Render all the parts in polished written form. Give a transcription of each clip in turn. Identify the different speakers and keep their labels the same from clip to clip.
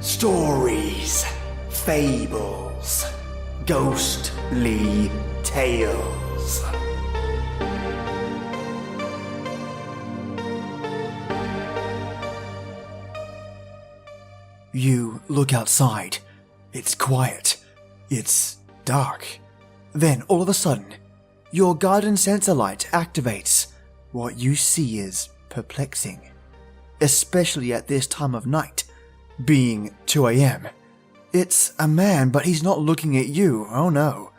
Speaker 1: Stories, fables, ghostly tales. You look outside. It's quiet. It's dark. Then, all of a sudden, your garden sensor light activates. What you see is perplexing, especially at this time of night, being 2 a.m. It's a man, but he's not looking at you, oh no.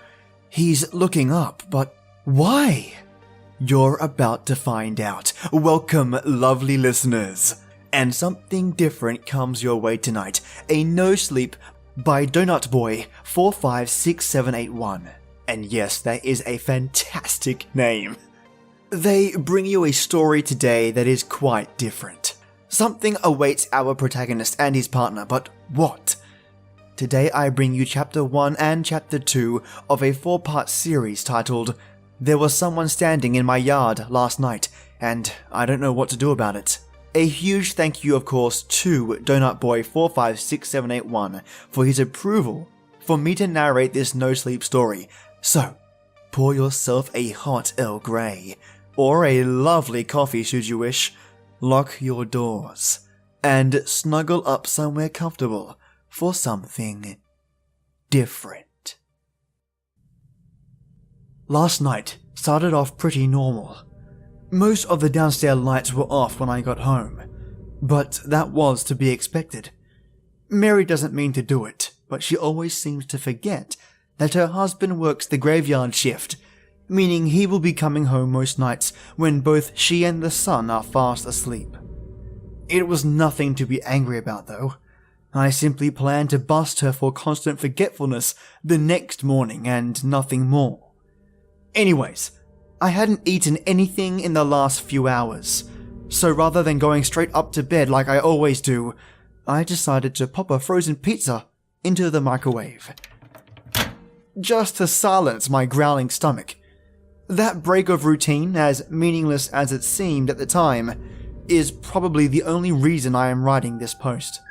Speaker 1: He's looking up, but why? You're about to find out. Welcome, lovely listeners. And something different comes your way tonight. A No Sleep by Donut Boy 456781. And yes, that is a fantastic name. They bring you a story today that is quite different. Something awaits our protagonist and his partner, but what? Today I bring you Chapter 1 and Chapter 2 of a 4-part series titled, There Was Someone Standing in My Yard Last Night, and I Don't Know What to Do About It. A huge thank you, of course, to Donut Boy 456781 for his approval for me to narrate this No Sleep story. So, pour yourself a hot Earl Grey, or a lovely coffee should you wish, lock your doors, and snuggle up somewhere comfortable for something different. Last night started off pretty normal. Most of the downstairs lights were off when I got home, but that was to be expected. Mary doesn't mean to do it, but she always seems to forget that her husband works the graveyard shift, meaning he will be coming home most nights when both she and the son are fast asleep. It was nothing to be angry about though. I simply planned to bust her for constant forgetfulness the next morning and nothing more. Anyways, I hadn't eaten anything in the last few hours, so rather than going straight up to bed like I always do, I decided to pop a frozen pizza into the microwave, just to silence my growling stomach. That break of routine, as meaningless as it seemed at the time, is probably the only reason I am writing this post.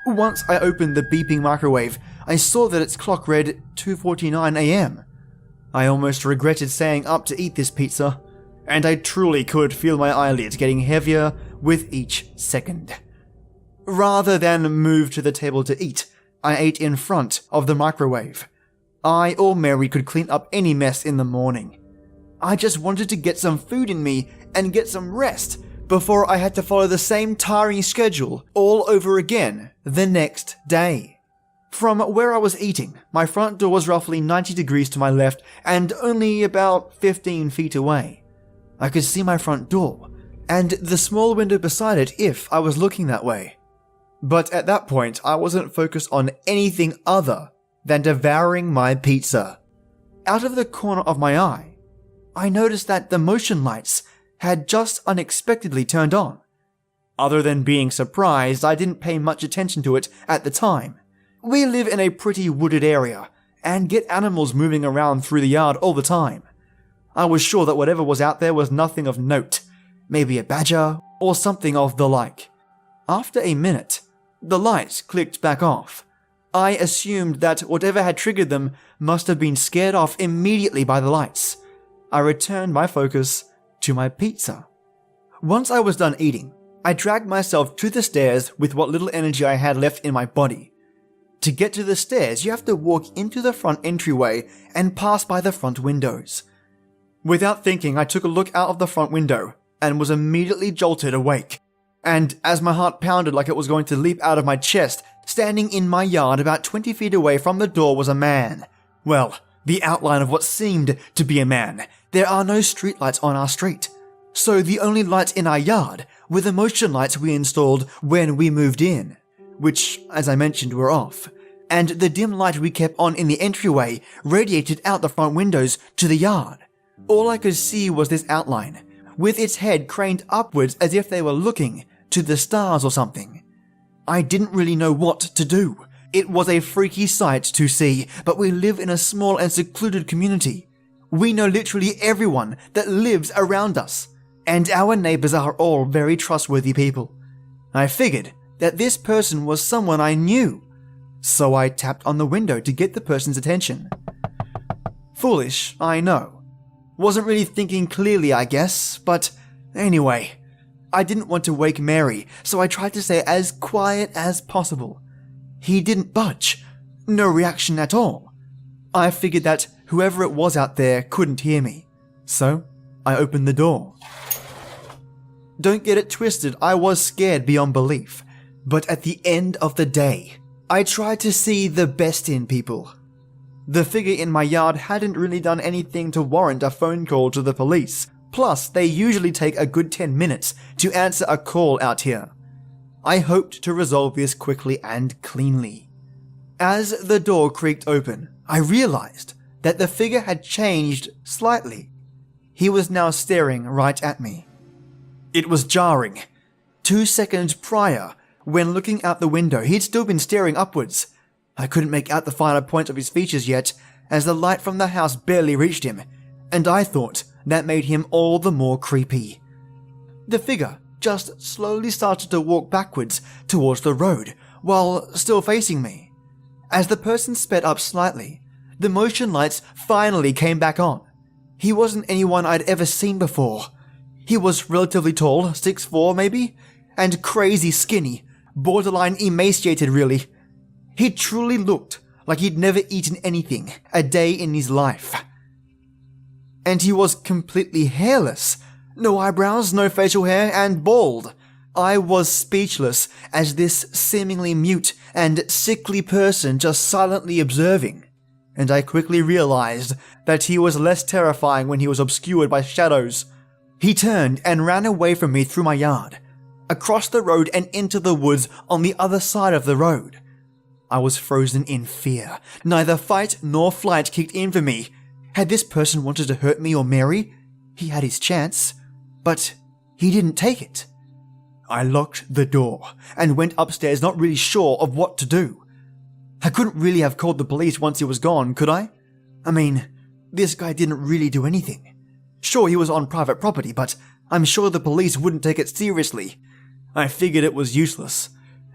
Speaker 1: Once I opened the beeping microwave, I saw that its clock read 2:49 a.m. I almost regretted staying up to eat this pizza, and I truly could feel my eyelids getting heavier with each second. Rather than move to the table to eat, I ate in front of the microwave. I or Mary could clean up any mess in the morning. I just wanted to get some food in me and get some rest before I had to follow the same tiring schedule all over again the next day. From where I was eating, my front door was roughly 90 degrees to my left and only about 15 feet away. I could see my front door and the small window beside it if I was looking that way. But at that point, I wasn't focused on anything other than devouring my pizza. Out of the corner of my eye, I noticed that the motion lights had just unexpectedly turned on. Other than being surprised, I didn't pay much attention to it at the time. We live in a pretty wooded area and get animals moving around through the yard all the time. I was sure that whatever was out there was nothing of note, maybe a badger or something of the like. After a minute, the lights clicked back off. I assumed that whatever had triggered them must have been scared off immediately by the lights. I returned my focus to my pizza. Once I was done eating, I dragged myself to the stairs with what little energy I had left in my body. To get to the stairs, you have to walk into the front entryway and pass by the front windows. Without thinking, I took a look out of the front window and was immediately jolted awake. And as my heart pounded like it was going to leap out of my chest, standing in my yard about 20 feet away from the door was a man. Well, the outline of what seemed to be a man. There are no streetlights on our street, so the only lights in our yard were the motion lights we installed when we moved in, which, as I mentioned, were off, and the dim light we kept on in the entryway radiated out the front windows to the yard. All I could see was this outline, with its head craned upwards as if they were looking to the stars or something. I didn't really know what to do. It was a freaky sight to see, but we live in a small and secluded community. We know literally everyone that lives around us, and our neighbors are all very trustworthy people. I figured that this person was someone I knew, so I tapped on the window to get the person's attention. Foolish, I know. Wasn't really thinking clearly, I guess, but anyway, I didn't want to wake Mary, so I tried to stay as quiet as possible. He didn't budge. No reaction at all. I figured that whoever it was out there couldn't hear me, so I opened the door. Don't get it twisted, I was scared beyond belief, but at the end of the day, I tried to see the best in people. The figure in my yard hadn't really done anything to warrant a phone call to the police, plus they usually take a good 10 minutes to answer a call out here. I hoped to resolve this quickly and cleanly. As the door creaked open, I realized that the figure had changed slightly. He was now staring right at me. It was jarring. 2 seconds prior, when looking out the window, he'd still been staring upwards. I couldn't make out the finer points of his features yet, as the light from the house barely reached him, and I thought that made him all the more creepy. The figure just slowly started to walk backwards towards the road, while still facing me. As the person sped up slightly, the motion lights finally came back on. He wasn't anyone I'd ever seen before. He was relatively tall, 6'4" maybe, and crazy skinny, borderline emaciated really. He truly looked like he'd never eaten anything a day in his life. And he was completely hairless. No eyebrows, no facial hair, and bald. I was speechless as this seemingly mute and sickly person just silently observing. And I quickly realized that he was less terrifying when he was obscured by shadows. He turned and ran away from me through my yard, across the road and into the woods on the other side of the road. I was frozen in fear. Neither fight nor flight kicked in for me. Had this person wanted to hurt me or Mary, he had his chance, but he didn't take it. I locked the door and went upstairs, not really sure of what to do. I couldn't really have called the police once he was gone, could I? I mean, this guy didn't really do anything. Sure, he was on private property, but I'm sure the police wouldn't take it seriously. I figured it was useless,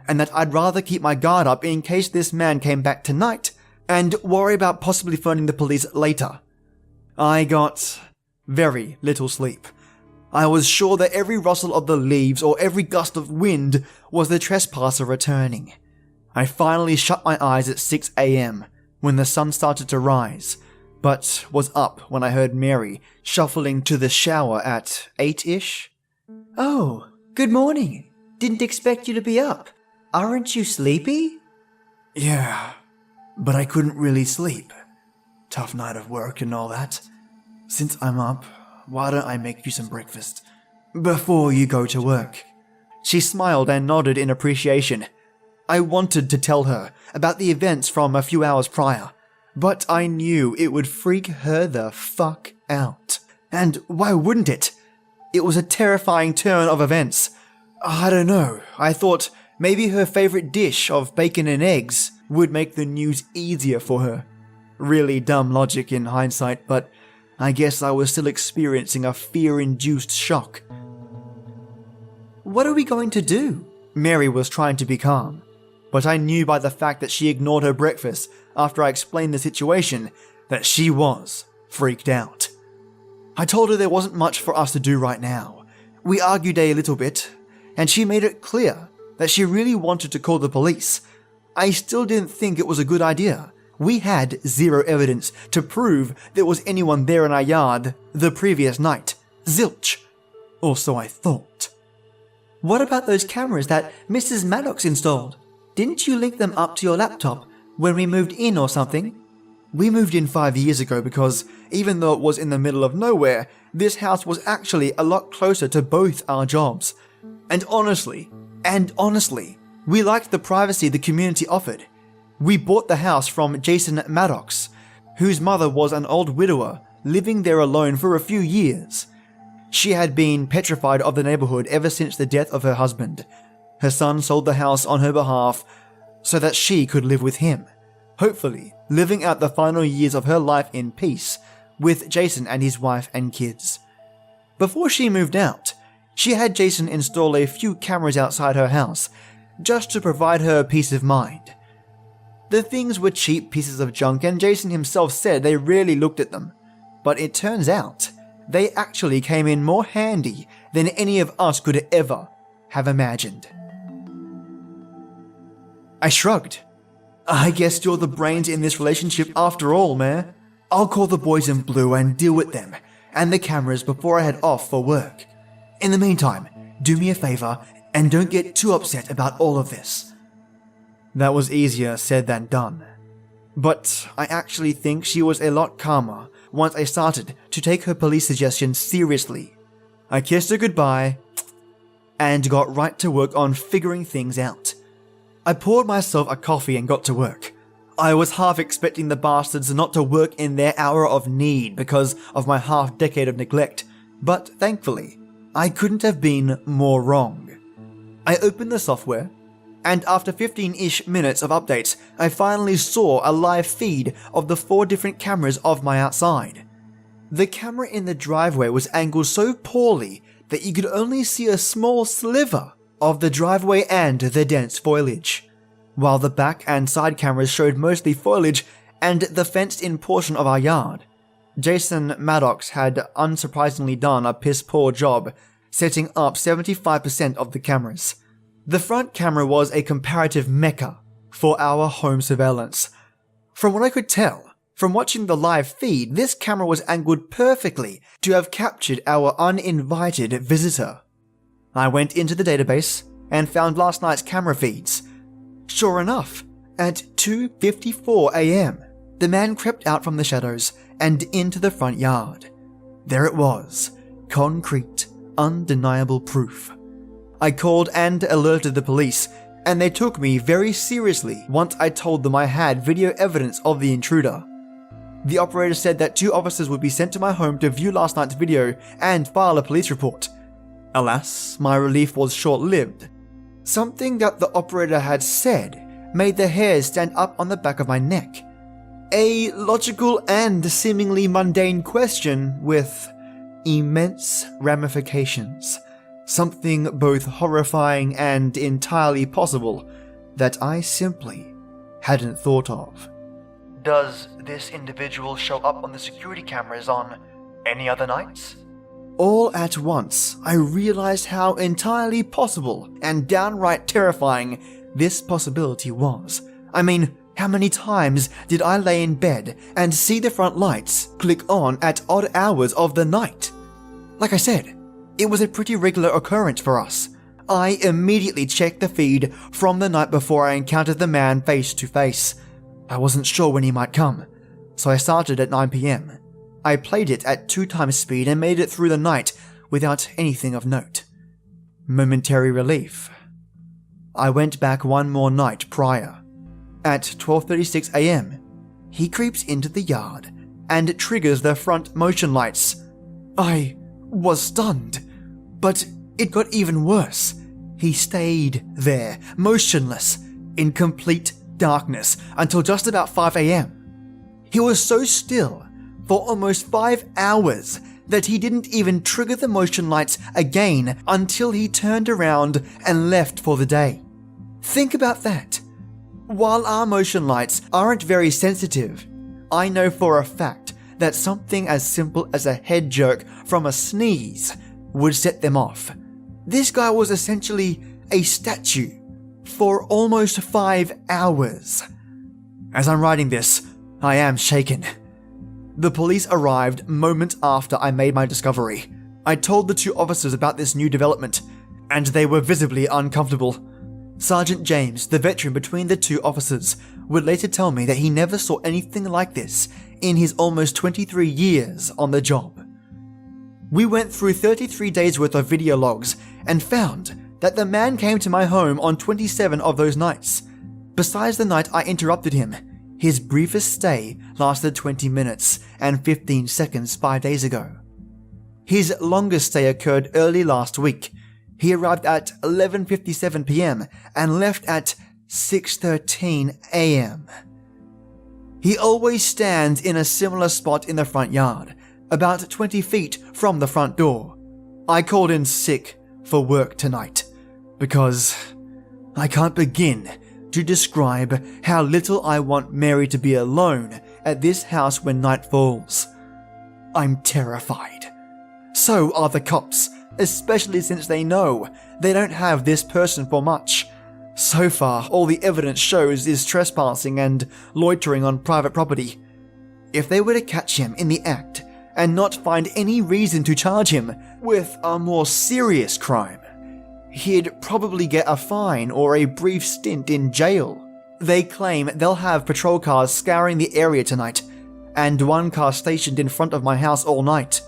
Speaker 1: and that I'd rather keep my guard up in case this man came back tonight, and worry about possibly phoning the police later. I got very little sleep. I was sure that every rustle of the leaves or every gust of wind was the trespasser returning. I finally shut my eyes at 6 a.m. when the sun started to rise, but was up when I heard Mary shuffling to the shower at 8-ish.
Speaker 2: Oh, good morning. Didn't expect you to be up. Aren't you sleepy?
Speaker 1: Yeah, but I couldn't really sleep. Tough night of work and all that. Since I'm up, why don't I make you some breakfast before you go to work? She smiled and nodded in appreciation. I wanted to tell her about the events from a few hours prior, but I knew it would freak her the fuck out. And why wouldn't it? It was a terrifying turn of events. I don't know, I thought maybe her favorite dish of bacon and eggs would make the news easier for her. Really dumb logic in hindsight, but I guess I was still experiencing a fear-induced shock.
Speaker 2: What are we going to do?
Speaker 1: Mary was trying to be calm, but I knew by the fact that she ignored her breakfast after I explained the situation that she was freaked out. I told her there wasn't much for us to do right now. We argued a little bit, and she made it clear that she really wanted to call the police. I still didn't think it was a good idea. We had zero evidence to prove there was anyone there in our yard the previous night. Zilch. Or so I thought.
Speaker 2: What about those cameras that Mrs. Maddox installed? Didn't you link them up to your laptop when we moved in or something?
Speaker 1: We moved in 5 years ago because, even though it was in the middle of nowhere, this house was actually a lot closer to both our jobs. And honestly, we liked the privacy the community offered. We bought the house from Jason Maddox, whose mother was an old widower living there alone for a few years. She had been petrified of the neighborhood ever since the death of her husband. Her son sold the house on her behalf so that she could live with him, hopefully living out the final years of her life in peace with Jason and his wife and kids. Before she moved out, she had Jason install a few cameras outside her house, just to provide her peace of mind. The things were cheap pieces of junk, and Jason himself said they rarely looked at them, but it turns out they actually came in more handy than any of us could ever have imagined. I shrugged. I guess you're the brains in this relationship after all, man. I'll call the boys in blue and deal with them and the cameras before I head off for work. In the meantime, do me a favor and don't get too upset about all of this. That was easier said than done. But I actually think she was a lot calmer once I started to take her police suggestions seriously. I kissed her goodbye and got right to work on figuring things out. I poured myself a coffee and got to work. I was half expecting the bastards not to work in their hour of need because of my half-decade of neglect, but thankfully, I couldn't have been more wrong. I opened the software, and after 15-ish minutes of updates, I finally saw a live feed of the 4 different cameras of my outside. The camera in the driveway was angled so poorly that you could only see a small sliver of the driveway and the dense foliage, while the back and side cameras showed mostly foliage and the fenced-in portion of our yard. Jason Maddox had unsurprisingly done a piss-poor job setting up 75% of the cameras. The front camera was a comparative mecca for our home surveillance. From what I could tell, from watching the live feed, this camera was angled perfectly to have captured our uninvited visitor. I went into the database and found last night's camera feeds. Sure enough, at 2:54 a.m., the man crept out from the shadows and into the front yard. There it was, concrete, undeniable proof. I called and alerted the police, and they took me very seriously once I told them I had video evidence of the intruder. The operator said that 2 officers would be sent to my home to view last night's video and file a police report. Alas, my relief was short-lived. Something that the operator had said made the hairs stand up on the back of my neck. A logical and seemingly mundane question with immense ramifications. Something both horrifying and entirely possible that I simply hadn't thought of. Does this individual show up on the security cameras on any other nights? All at once, I realized how entirely possible and downright terrifying this possibility was. I mean, how many times did I lay in bed and see the front lights click on at odd hours of the night? Like I said, it was a pretty regular occurrence for us. I immediately checked the feed from the night before I encountered the man face to face. I wasn't sure when he might come, so I started at 9 p.m. I played it at 2 times speed and made it through the night without anything of note. Momentary relief. I went back one more night prior. At 12:36 a.m., he creeps into the yard and triggers the front motion lights. I was stunned, but it got even worse. He stayed there, motionless, in complete darkness until just about 5 a.m. He was so still for almost 5 hours that he didn't even trigger the motion lights again until he turned around and left for the day. Think about that. While our motion lights aren't very sensitive, I know for a fact that something as simple as a head jerk from a sneeze would set them off. This guy was essentially a statue for almost 5 hours. As I'm writing this, I am shaken. The police arrived moments after I made my discovery. I told the 2 officers about this new development, and they were visibly uncomfortable. Sergeant James, the veteran between the 2 officers, would later tell me that he never saw anything like this in his almost 23 years on the job. We went through 33 days worth of video logs and found that the man came to my home on 27 of those nights. Besides the night I interrupted him, his briefest stay lasted 20 minutes and 15 seconds 5 days ago. His longest stay occurred early last week. He arrived at 11:57 p.m. and left at 6:13 a.m. He always stands in a similar spot in the front yard, about 20 feet from the front door. I called in sick for work tonight because I can't begin to describe how little I want Mary to be alone at this house when night falls. I'm terrified. So are the cops, especially since they know they don't have this person for much. So far, all the evidence shows is trespassing and loitering on private property. If they were to catch him in the act and not find any reason to charge him with a more serious crime, he'd probably get a fine or a brief stint in jail. They claim they'll have patrol cars scouring the area tonight, and one car stationed in front of my house all night,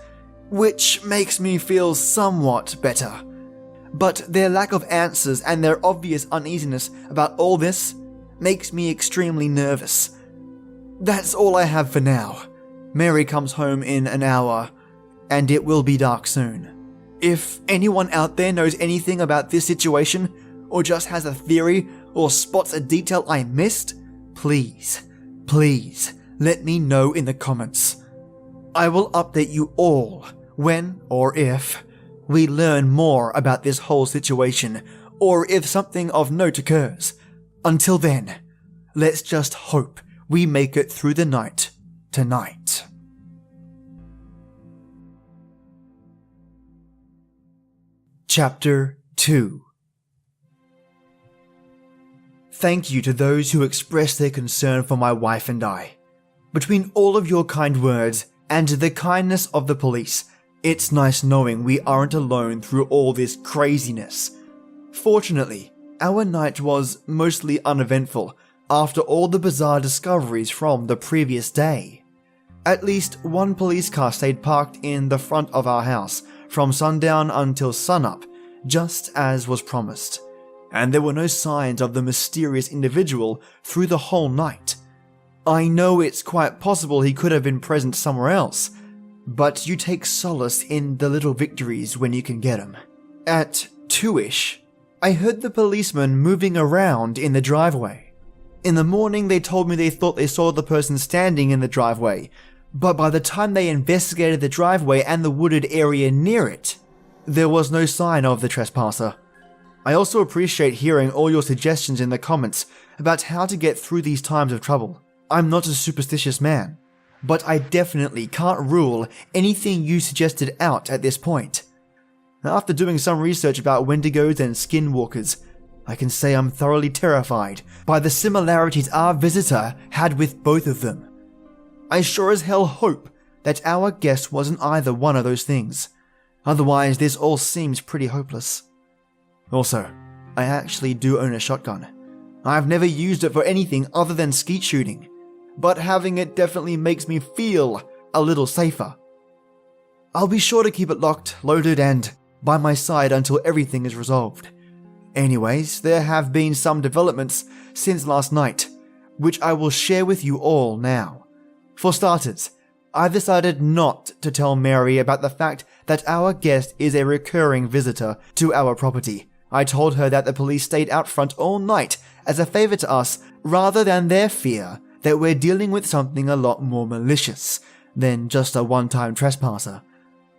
Speaker 1: which makes me feel somewhat better. But their lack of answers and their obvious uneasiness about all this makes me extremely nervous. That's all I have for now. Mary comes home in an hour, and it will be dark soon. If anyone out there knows anything about this situation, or just has a theory, or spots a detail I missed, please let me know in the comments. I will update you all when or if we learn more about this whole situation, or if something of note occurs. Until then, let's just hope we make it through the night tonight. Chapter 2. Thank you to those who expressed their concern for my wife and I. Between all of your kind words and the kindness of the police, it's nice knowing we aren't alone through all this craziness. Fortunately, our night was mostly uneventful after all the bizarre discoveries from the previous day. At least one police car stayed parked in the front of our house from sundown until sunup, just as was promised. And there were no signs of the mysterious individual through the whole night. I know it's quite possible he could have been present somewhere else, but you take solace in the little victories when you can get them. At 2-ish, I heard the policeman moving around in the driveway. In the morning, they told me they thought they saw the person standing in the driveway, but by the time they investigated the driveway and the wooded area near it, there was no sign of the trespasser. I also appreciate hearing all your suggestions in the comments about how to get through these times of trouble. I'm not a superstitious man, but I definitely can't rule anything you suggested out at this point. After doing some research about wendigos and skinwalkers, I can say I'm thoroughly terrified by the similarities our visitor had with both of them. I sure as hell hope that our guest wasn't either one of those things. Otherwise, this all seems pretty hopeless. Also, I actually do own a shotgun. I've never used it for anything other than skeet shooting, but having it definitely makes me feel a little safer. I'll be sure to keep it locked, loaded, and by my side until everything is resolved. Anyways, there have been some developments since last night, which I will share with you all now. For starters, I've decided not to tell Mary about the fact that our guest is a recurring visitor to our property. I told her that the police stayed out front all night as a favor to us, rather than their fear that we're dealing with something a lot more malicious than just a one-time trespasser.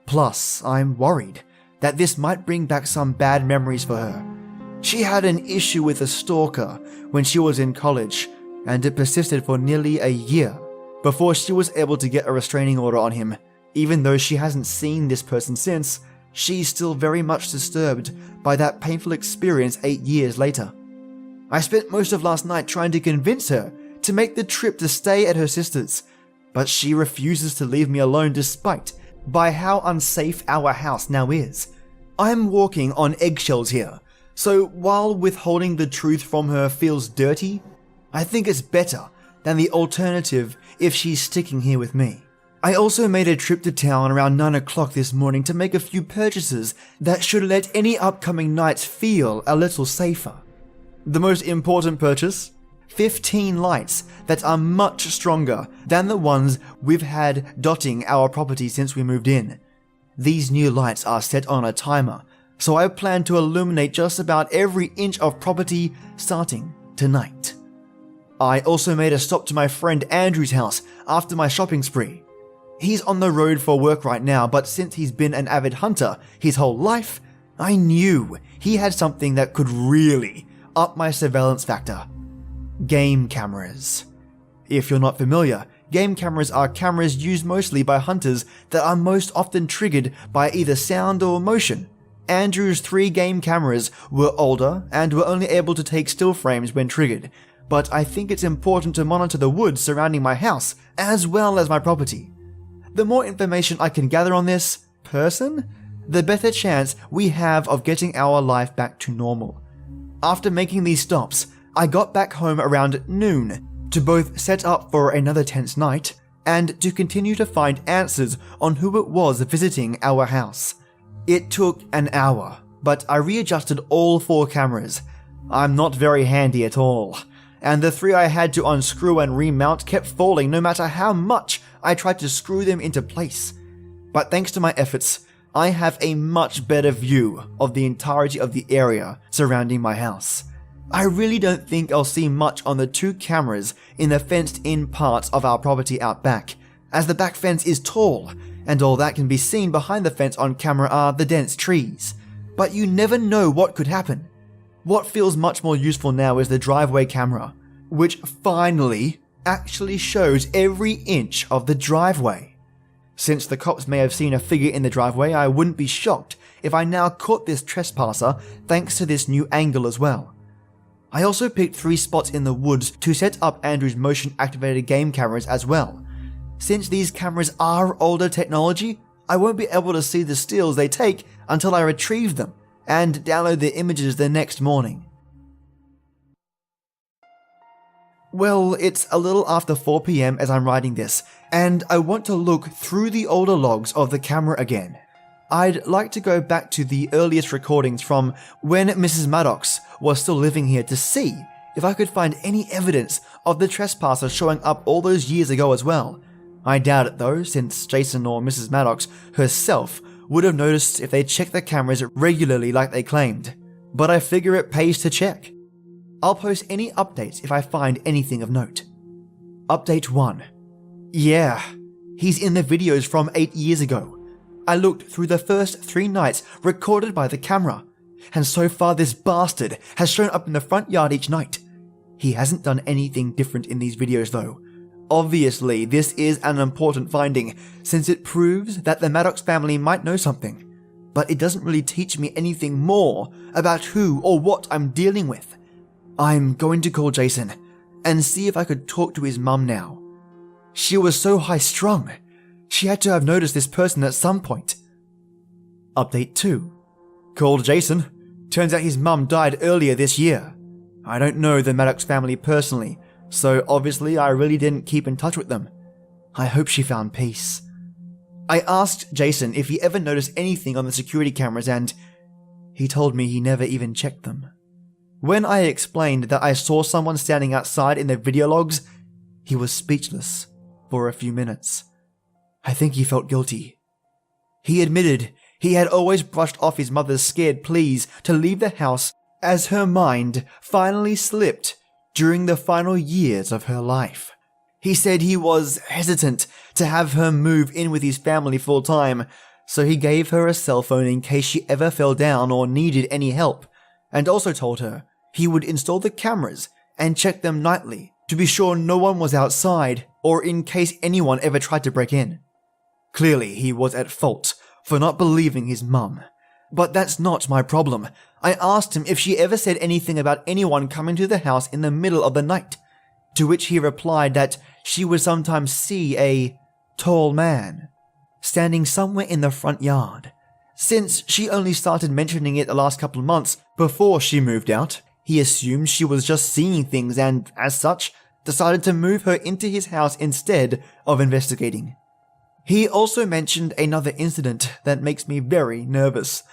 Speaker 1: Plus, I'm worried that this might bring back some bad memories for her. She had an issue with a stalker when she was in college, and it persisted for nearly a year before she was able to get a restraining order on him. Even though she hasn't seen this person since, she's still very much disturbed by that painful experience 8 years later. I spent most of last night trying to convince her to make the trip to stay at her sister's, but she refuses to leave me alone despite by how unsafe our house now is. I'm walking on eggshells here, so while withholding the truth from her feels dirty, I think it's better than the alternative if she's sticking here with me. I also made a trip to town around 9 o'clock this morning to make a few purchases that should let any upcoming nights feel a little safer. The most important purchase? 15 lights that are much stronger than the ones we've had dotting our property since we moved in. These new lights are set on a timer, so I plan to illuminate just about every inch of property starting tonight. I also made a stop to my friend Andrew's house after my shopping spree. He's on the road for work right now, but since he's been an avid hunter his whole life, I knew he had something that could really up my surveillance factor. Game cameras. If you're not familiar, game cameras are cameras used mostly by hunters that are most often triggered by either sound or motion. Andrew's 3 game cameras were older and were only able to take still frames when triggered, but I think it's important to monitor the woods surrounding my house as well as my property. The more information I can gather on this person, the better chance we have of getting our life back to normal. After making these stops, I got back home around noon to both set up for another tense night and to continue to find answers on who it was visiting our house. It took an hour, but I readjusted all 4 cameras. I'm not very handy at all, and the 3 I had to unscrew and remount kept falling no matter how much I tried to screw them into place. But thanks to my efforts, I have a much better view of the entirety of the area surrounding my house. I really don't think I'll see much on the 2 cameras in the fenced-in parts of our property out back, as the back fence is tall, and all that can be seen behind the fence on camera are the dense trees. But you never know what could happen. What feels much more useful now is the driveway camera, which finally actually shows every inch of the driveway. Since the cops may have seen a figure in the driveway, I wouldn't be shocked if I now caught this trespasser thanks to this new angle as well. I also picked 3 spots in the woods to set up Andrew's motion-activated game cameras as well. Since these cameras are older technology, I won't be able to see the stills they take until I retrieve them and download the images the next morning. Well, it's a little after 4 PM as I'm writing this, and I want to look through the older logs of the camera again. I'd like to go back to the earliest recordings from when Mrs. Maddox was still living here to see if I could find any evidence of the trespasser showing up all those years ago as well. I doubt it though, since Jason or Mrs. Maddox herself would have noticed if they checked the cameras regularly like they claimed, but I figure it pays to check. I'll post any updates if I find anything of note. Update 1. Yeah, he's in the videos from 8 years ago. I looked through the first 3 nights recorded by the camera, and so far this bastard has shown up in the front yard each night. He hasn't done anything different in these videos though. Obviously, this is an important finding since it proves that the Maddox family might know something, but it doesn't really teach me anything more about who or what I'm dealing with. I'm going to call Jason and see if I could talk to his mum now. She was so high-strung. She had to have noticed this person at some point. Update 2. Called Jason. Turns out his mum died earlier this year. I don't know the Maddox family personally, so obviously I really didn't keep in touch with them. I hope she found peace. I asked Jason if he ever noticed anything on the security cameras and he told me he never even checked them. When I explained that I saw someone standing outside in the video logs, he was speechless for a few minutes. I think he felt guilty. He admitted he had always brushed off his mother's scared pleas to leave the house as her mind finally slipped during the final years of her life. He said he was hesitant to have her move in with his family full time, so he gave her a cell phone in case she ever fell down or needed any help, and also told her he would install the cameras and check them nightly to be sure no one was outside or in case anyone ever tried to break in. Clearly, he was at fault for not believing his mum. But that's not my problem. I asked him if she ever said anything about anyone coming to the house in the middle of the night, to which he replied that she would sometimes see a tall man standing somewhere in the front yard. Since she only started mentioning it the last couple of months before she moved out, he assumed she was just seeing things and, as such, decided to move her into his house instead of investigating. He also mentioned another incident that makes me very nervous,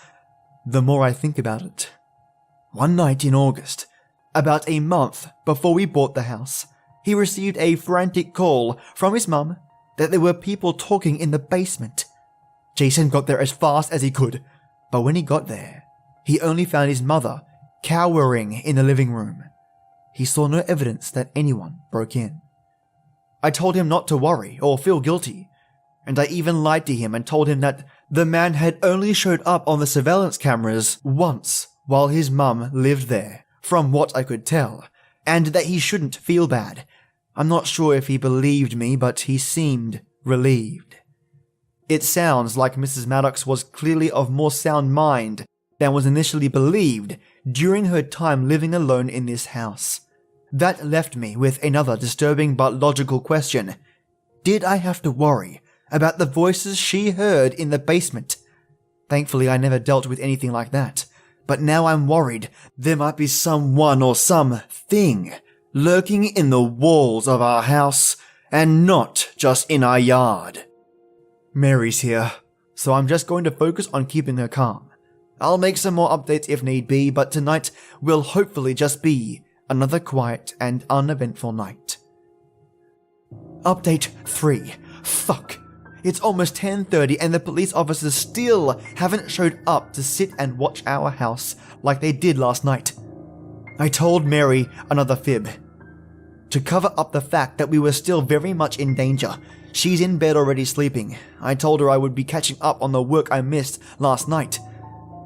Speaker 1: the more I think about it. One night in August, about a month before we bought the house, he received a frantic call from his mum that there were people talking in the basement. Jason got there as fast as he could, but when he got there, he only found his mother cowering in the living room. He saw no evidence that anyone broke in. I told him not to worry or feel guilty, and I even lied to him and told him that the man had only showed up on the surveillance cameras once while his mum lived there from what I could tell, and that he shouldn't feel bad. I'm not sure if he believed me, but he seemed relieved. It sounds like Mrs. Maddox was clearly of more sound mind than was initially believed during her time living alone in this house. That left me with another disturbing but logical question. Did I have to worry about the voices she heard in the basement? Thankfully, I never dealt with anything like that, but now I'm worried there might be someone or something lurking in the walls of our house and not just in our yard. Mary's here, so I'm just going to focus on keeping her calm. I'll make some more updates if need be, but tonight will hopefully just be another quiet and uneventful night. Update 3. Fuck. It's almost 10:30 and the police officers still haven't showed up to sit and watch our house like they did last night. I told Mary another fib. To cover up the fact that we were still very much in danger, she's in bed already sleeping. I told her I would be catching up on the work I missed last night.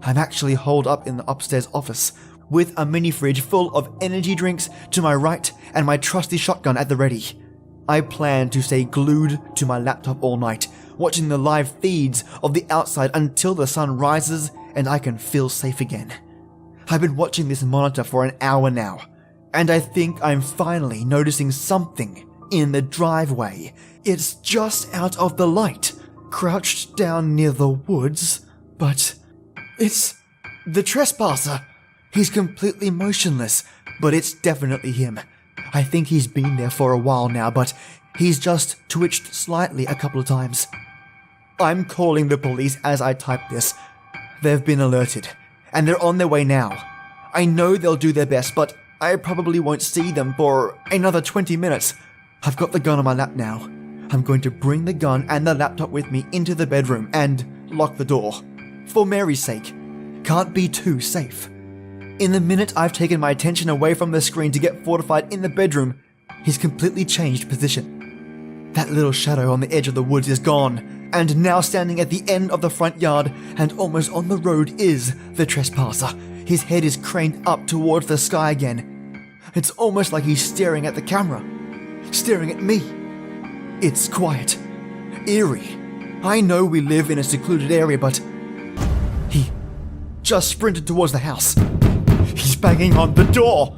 Speaker 1: I'm actually holed up in the upstairs office with a mini fridge full of energy drinks to my right and my trusty shotgun at the ready. I plan to stay glued to my laptop all night, watching the live feeds of the outside until the sun rises and I can feel safe again. I've been watching this monitor for an hour now, and I think I'm finally noticing something in the driveway. It's just out of the light, crouched down near the woods, but it's the trespasser. He's completely motionless, but it's definitely him. I think he's been there for a while now, but he's just twitched slightly a couple of times. I'm calling the police as I type this. They've been alerted, and they're on their way now. I know they'll do their best, but I probably won't see them for another 20 minutes. I've got the gun on my lap now. I'm going to bring the gun and the laptop with me into the bedroom and lock the door. For Mary's sake. Can't be too safe. In the minute I've taken my attention away from the screen to get fortified in the bedroom, he's completely changed position. That little shadow on the edge of the woods is gone, and now standing at the end of the front yard and almost on the road is the trespasser. His head is craned up towards the sky again. It's almost like he's staring at the camera, staring at me. It's quiet, eerie. I know we live in a secluded area, but he just sprinted towards the house. He's banging on the door.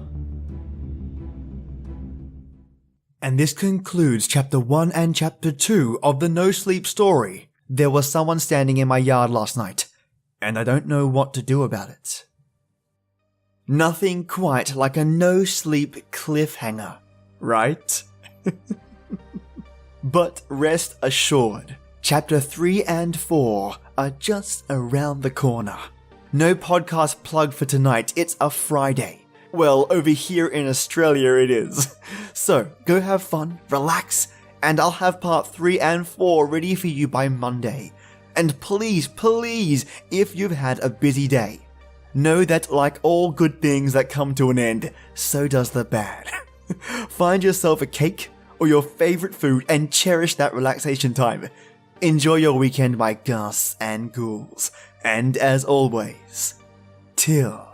Speaker 1: And this concludes Chapter 1 and Chapter 2 of the Nosleep Story. There was someone standing in my yard last night, and I don't know what to do about it. Nothing quite like a no-sleep cliffhanger, right? But rest assured, Chapter 3 and 4 are just around the corner. No podcast plug for tonight, it's a Friday. Well, over here in Australia it is. So, go have fun, relax, and I'll have part 3 and 4 ready for you by Monday. And please, if you've had a busy day, know that like all good things that come to an end, so does the bad. Find yourself a cake or your favorite food and cherish that relaxation time. Enjoy your weekend, my ghasts and ghouls. And as always, till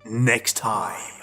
Speaker 1: next time.